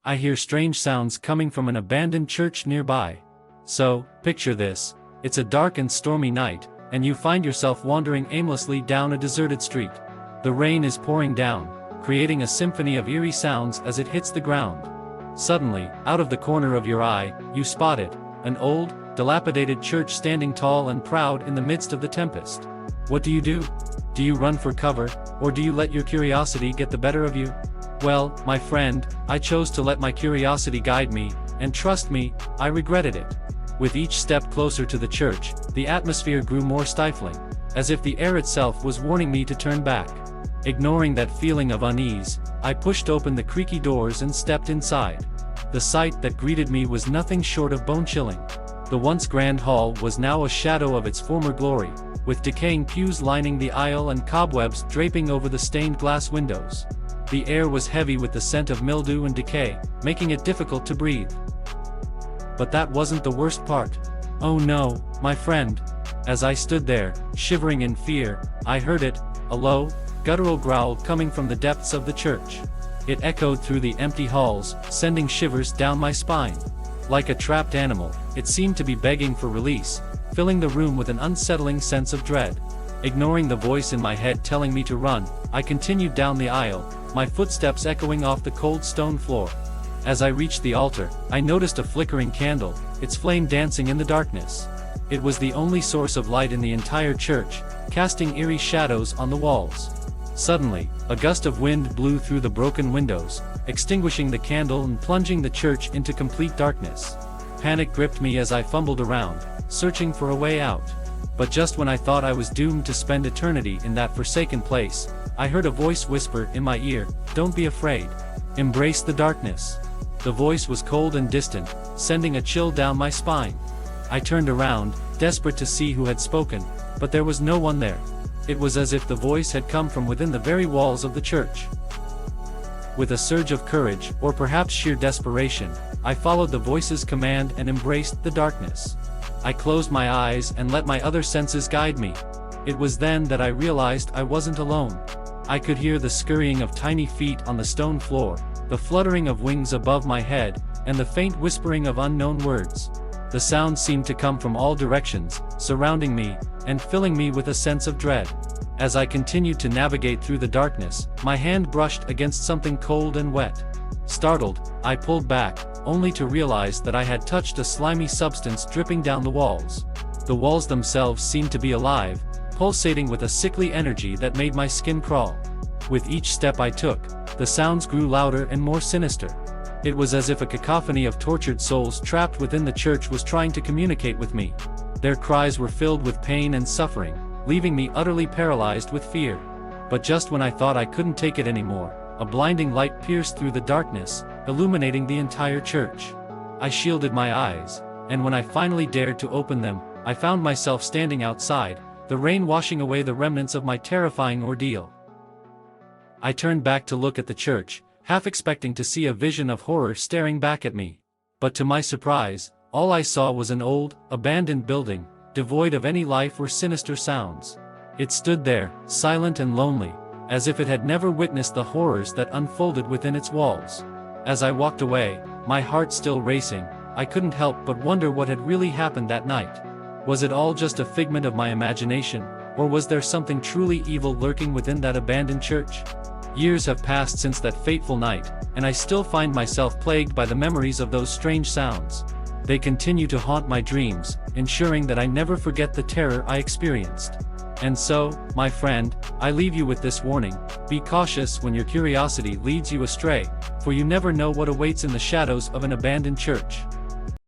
I hear strange sounds coming from an abandoned church nearby. So, picture this. It's a dark and stormy night, and you find yourself wandering aimlessly down a deserted street. The rain is pouring down, creating a symphony of eerie sounds as it hits the ground. Suddenly, out of the corner of your eye, you spot it, an old, dilapidated church standing tall and proud in the midst of the tempest. What do? Do you run for cover, or do you let your curiosity get the better of you? Well, my friend, I chose to let my curiosity guide me, and trust me, I regretted it. With each step closer to the church, the atmosphere grew more stifling, as if the air itself was warning me to turn back. Ignoring that feeling of unease, I pushed open the creaky doors and stepped inside. The sight that greeted me was nothing short of bone-chilling. The once grand hall was now a shadow of its former glory, with decaying pews lining the aisle and cobwebs draping over the stained glass windows. The air was heavy with the scent of mildew and decay, making it difficult to breathe. But that wasn't the worst part. Oh no, my friend. As I stood there, shivering in fear, I heard it, a low, guttural growl coming from the depths of the church. It echoed through the empty halls, sending shivers down my spine. Like a trapped animal, it seemed to be begging for release, filling the room with an unsettling sense of dread. Ignoring the voice in my head telling me to run, I continued down the aisle, my footsteps echoing off the cold stone floor. As I reached the altar, I noticed a flickering candle, its flame dancing in the darkness. It was the only source of light in the entire church, casting eerie shadows on the walls. Suddenly, a gust of wind blew through the broken windows, extinguishing the candle and plunging the church into complete darkness. Panic gripped me as I fumbled around, searching for a way out. But just when I thought I was doomed to spend eternity in that forsaken place, I heard a voice whisper in my ear, "Don't be afraid. Embrace the darkness." The voice was cold and distant, sending a chill down my spine. I turned around, desperate to see who had spoken, but there was no one there. It was as if the voice had come from within the very walls of the church. With a surge of courage, or perhaps sheer desperation, I followed the voice's command and embraced the darkness. I closed my eyes and let my other senses guide me. It was then that I realized I wasn't alone. I could hear the scurrying of tiny feet on the stone floor, the fluttering of wings above my head, and the faint whispering of unknown words. The sound seemed to come from all directions, surrounding me, and filling me with a sense of dread. As I continued to navigate through the darkness, my hand brushed against something cold and wet. Startled, I pulled back, only to realize that I had touched a slimy substance dripping down the walls. The walls themselves seemed to be alive, pulsating with a sickly energy that made my skin crawl. With each step I took, the sounds grew louder and more sinister. It was as if a cacophony of tortured souls trapped within the church was trying to communicate with me. Their cries were filled with pain and suffering, leaving me utterly paralyzed with fear. But just when I thought I couldn't take it anymore, a blinding light pierced through the darkness, illuminating the entire church. I shielded my eyes, and when I finally dared to open them, I found myself standing outside, the rain washing away the remnants of my terrifying ordeal. I turned back to look at the church, half expecting to see a vision of horror staring back at me. But to my surprise, all I saw was an old, abandoned building, devoid of any life or sinister sounds. It stood there, silent and lonely, as if it had never witnessed the horrors that unfolded within its walls. As I walked away, my heart still racing, I couldn't help but wonder what had really happened that night. Was it all just a figment of my imagination, or was there something truly evil lurking within that abandoned church? Years have passed since that fateful night, and I still find myself plagued by the memories of those strange sounds. They continue to haunt my dreams, ensuring that I never forget the terror I experienced. And so, my friend, I leave you with this warning: be cautious when your curiosity leads you astray, for you never know what awaits in the shadows of an abandoned church.